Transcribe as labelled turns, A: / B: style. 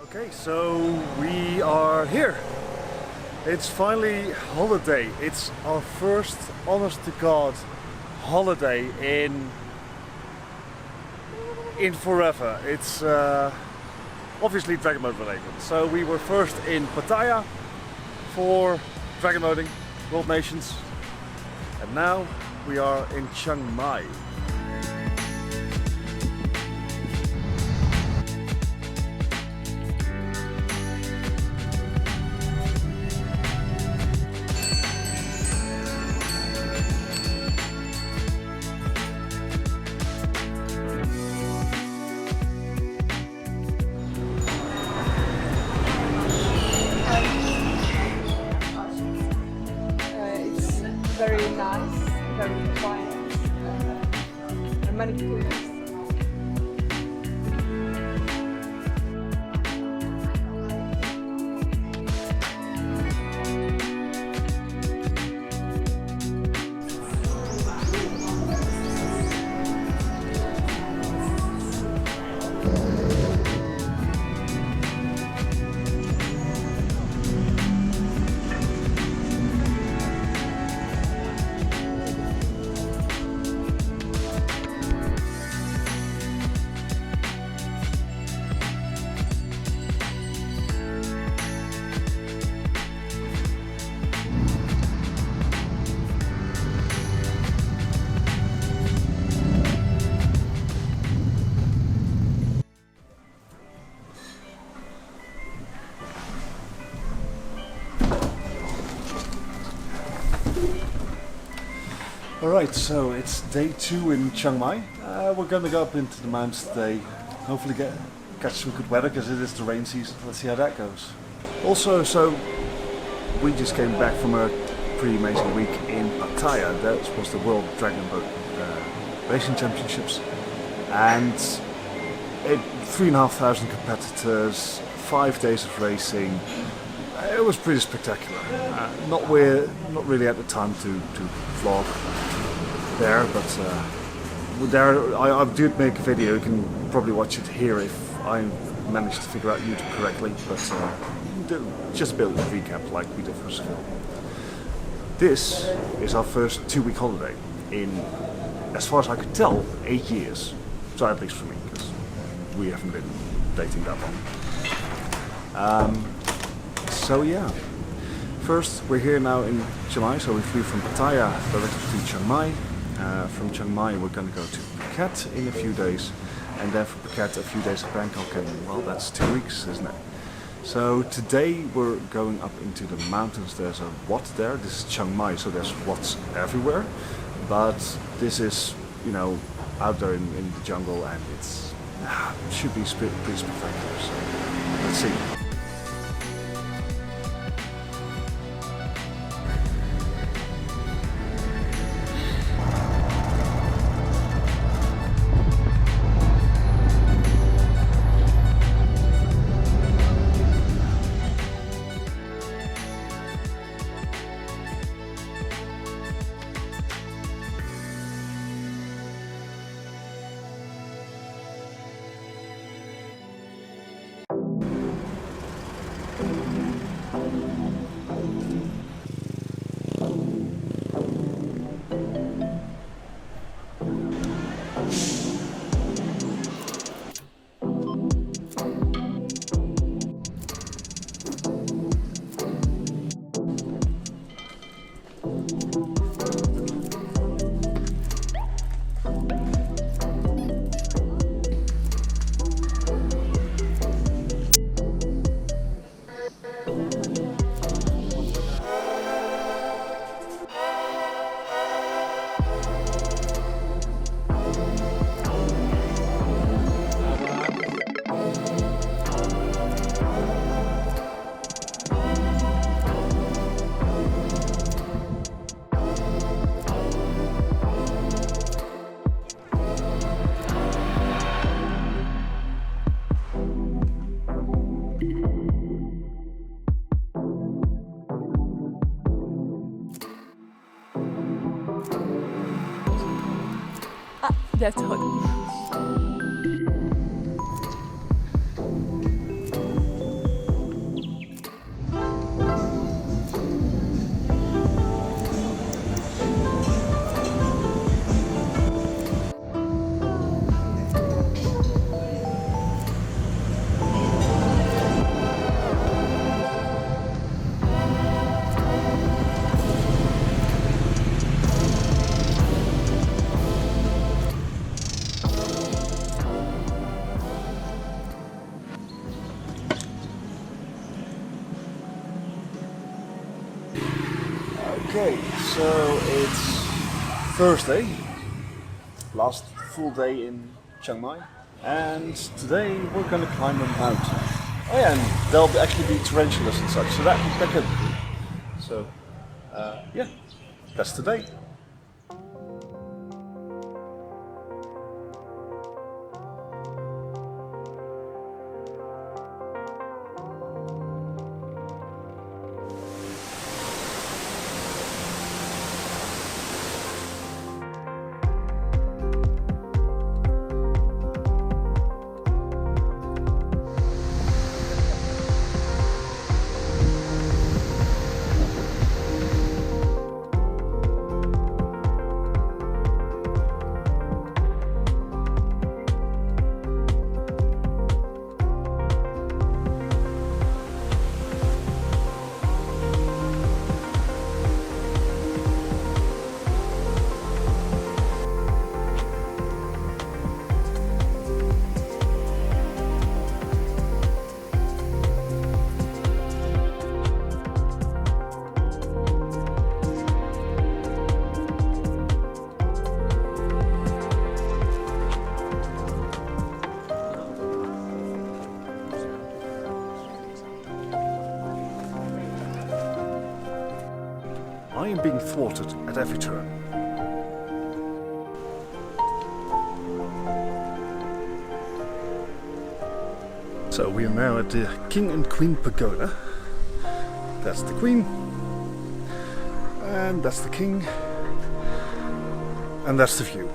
A: Okay, so we are here. It's finally holiday. It's our first, honest to God, holiday in forever. It's obviously dragonboat related. So we were first in Pattaya for dragonboating, World Nations, and now we are in Chiang Mai.
B: It's very nice, very quiet, and many tourists.
A: Alright, so it's day 2 in Chiang Mai. We're going to go up into the mountains today. Hopefully catch some good weather because it is the rain season. Let's see how that goes. Also, so we just came back from a pretty amazing week in Pattaya. That was the World Dragonboat Racing Championships. And 3,500 competitors, 5 days of racing. It was pretty spectacular. Not really at the time to vlog there, but I did make a video. You can probably watch it here if I managed to figure out YouTube correctly. But just a bit of a recap, like we did for school. This is our first 2-week holiday in, as far as I could tell, 8 years. So at least for me, because we haven't been dating that long. So yeah, first we're here now in Chiang Mai, so we flew from Pattaya directly to Chiang Mai. From Chiang Mai we're going to go to Phuket in a few days, and then from Phuket a few days of Bangkok, and well, that's 2 weeks, isn't it? So today we're going up into the mountains. There's a wat there. This is Chiang Mai, so there's wats everywhere, but this is, you know, out there in the jungle, and it should be pretty spectacular, so let's see.
B: That's all.
A: Okay, so it's Thursday, last full day in Chiang Mai, and today we're going to climb a mountain. Oh yeah, and there'll actually be tarantulas and such, so that could be good. So, yeah, that's today. I am being thwarted at every turn. So we are now at the King and Queen Pagoda. That's the Queen, and that's the King, and that's the view.